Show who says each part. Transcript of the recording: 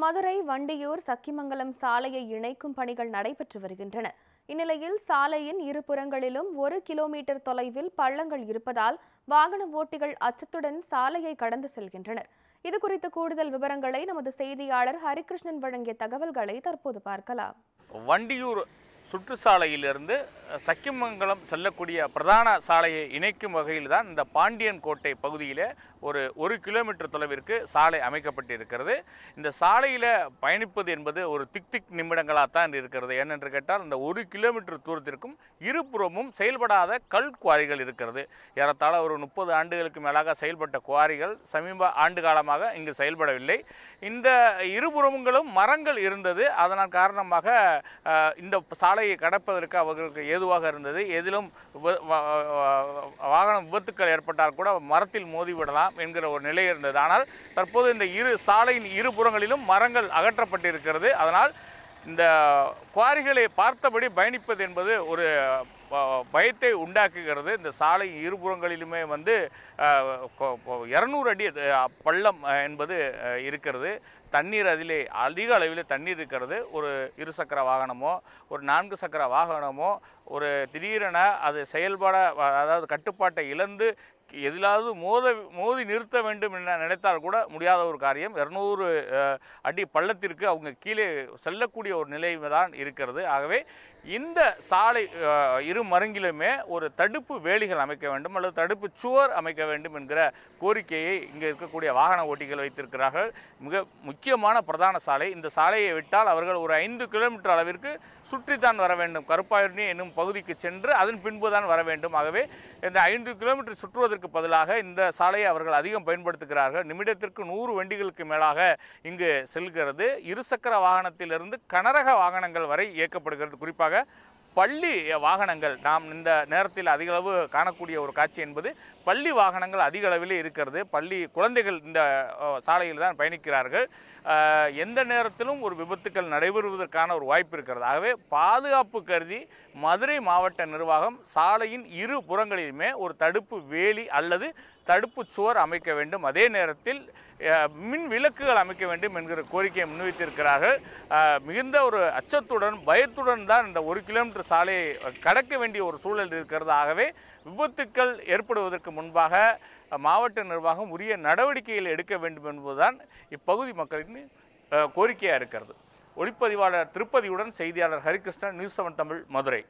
Speaker 1: மதுரை வண்டியூர் சக்கிமங்கலம் சாலையை இணைக்கும் பணிகள் நடைபெற்று வருகின்றன. இந்நிலையில் சாலையின் இருபுறங்களிலும் 1 கிலோமீட்டர் தொலைவில் பள்ளங்கள் இருப்பதால் வாகன ஓட்டிகள் அச்சத்துடன் சாலையை கடந்து செல்கின்றனர். இதுகுறித்த கூடுதல் விவரங்களை நமது செய்தியாளர் ஹரிகிருஷ்ணன் வழங்கிய தகவல்களை தற்போது பார்க்கலாம்.
Speaker 2: வண்டியூர் சுற்றுச்சாலையிலிருந்து சக்கிமங்கலம் செல்லக்கூடிய பிரதான சாலையை இணைக்கும் வகையில் தான் இந்த பாண்டியன் கோட்டை பகுதியில் ஒரு 1 கிலோமீட்டர் தொலைவிற்கு சாலை அமைக்கப்பட்டிருக்கிறது. இந்த சாலையில் பயணிப்பது என்பது ஒரு திக் நிமிடங்களாக தான் இருக்கிறது. ஏனென்று கேட்டால் இந்த 1 கிலோமீட்டர் தூரத்திற்கும் இருபுறமும் செயல்படாத கல் குவாரிகள் இருக்கிறது. ஏறத்தாழ ஒரு 30 ஆண்டுகளுக்கு மேலாக செயல்பட்ட குவாரிகள் சமீப ஆண்டு காலமாக இங்கு செயல்படவில்லை. இந்த இருபுறங்களும் மரங்கள் இருந்தது. அதனால் காரணமாக இந்த சாலையை கடப்பதற்கு அவர்களுக்கு ஏதுவாக இருந்தது. எதிலும் வாகன விபத்துக்கள் ஏற்பட்டால் கூட மரத்தில் மோதிவிடலாம் என்கிற ஒரு நிலை இருந்தது. ஆனால் தற்போது இந்த சாலையின் இருபுறங்களிலும் மரங்கள் அகற்றப்பட்டிருக்கிறது. அதனால் இந்த குவாரிகளை பார்த்தபடி பயணிப்பது என்பது ஒரு பயத்தை உண்டாக்குகிறது. இந்த சாலை இருபுறங்களிலுமே 200 அடி பள்ளம் என்பது இருக்கிறது. தண்ணீர் அதிலே அதிக அளவில் தண்ணீர் இருக்கிறது. ஒரு 2 சக்கர வாகனமோ ஒரு 4 சக்கர வாகனமோ ஒரு திடீரென அது செயல்பட, அதாவது கட்டுப்பாட்டை இழந்து எதிலாவது மோதி நிறுத்த வேண்டும் என நினைத்தால் கூட முடியாத ஒரு காரியம். 200 அடி பள்ளத்திற்கு அவங்க கீழே செல்லக்கூடிய ஒரு நிலை தான் இருக்கிறது. ஆகவே இந்த சாலை இரு மருங்கிலுமே ஒரு தடுப்பு வேலிகள் அமைக்க வேண்டும் அல்லது தடுப்பு சுவர் அமைக்க வேண்டும் என்கிற கோரிக்கையை இங்கே இருக்கக்கூடிய வாகன ஓட்டிகள் வைத்திருக்கிறார்கள். மிக முக்கியமான பிரதான சாலை. இந்த சாலையை விட்டால் அவர்கள் ஒரு 5 கிலோமீட்டர் அளவிற்கு சுற்றித்தான் வர வேண்டும். கருப்பாயூரணி என்னும் பகுதிக்கு சென்று அதன் பின்பு தான் வர வேண்டும். ஆகவே இந்த 5 கிலோமீட்டர் சுற்றுவதற்கு பதிலாக இந்த சாலையை அவர்கள் அதிகம் பயன்படுத்துகிறார்கள். நிமிடத்திற்கு 100 வண்டிகளுக்கு மேலாக இங்கு செல்கிறது. 2 சக்கர வாகனத்திலிருந்து கனரக வாகனங்கள் வரை இயக்கப்படுகிறது. குறிப்பாக பள்ளி வாகனங்கள் நாம் இந்த நேரத்தில் அதிக அளவு காணக்கூடிய ஒரு காட்சி என்பது பள்ளி வாகனங்கள் அதிக அளவில் இருக்கிறது. பள்ளி குழந்தைகள் இந்த சாலையில் தான் பயணிக்கிறார்கள். எந்த நேரத்திலும் ஒரு விபத்துக்கள் நடைபெறுவதற்கான ஒரு வாய்ப்பு இருக்கிறது. ஆகவே பாதுகாப்பு கருதி மதுரை மாவட்ட நிர்வாகம் சாலையின் இரு புறங்களிலுமே ஒரு தடுப்பு வேலி அல்லது தடுப்பு சுவர் அமைக்க வேண்டும். அதே நேரத்தில் மின் விளக்குகள் அமைக்க வேண்டும் என்கிற கோரிக்கையை முன்வைத்திருக்கிறார்கள். மிகுந்த ஒரு அச்சத்துடன் பயத்துடன் தான் இந்த 1 கிலோமீட்டர் சாலையை கடக்க வேண்டிய ஒரு சூழல் இருக்கிறது. ஆகவே விபத்துக்கள் ஏற்படுவதற்கு முன்பாக மாவட்ட நிர்வாகம் உரிய நடவடிக்கைகள் எடுக்க வேண்டும் என்பதுதான் இப்பகுதி மக்களின் கோரிக்கையாக இருக்கிறது. ஒளிப்பதிவாளர் திருப்பதியுடன் செய்தியாளர் ஹரிகிருஷ்ணன், நியூஸ் 7 தமிழ், மதுரை.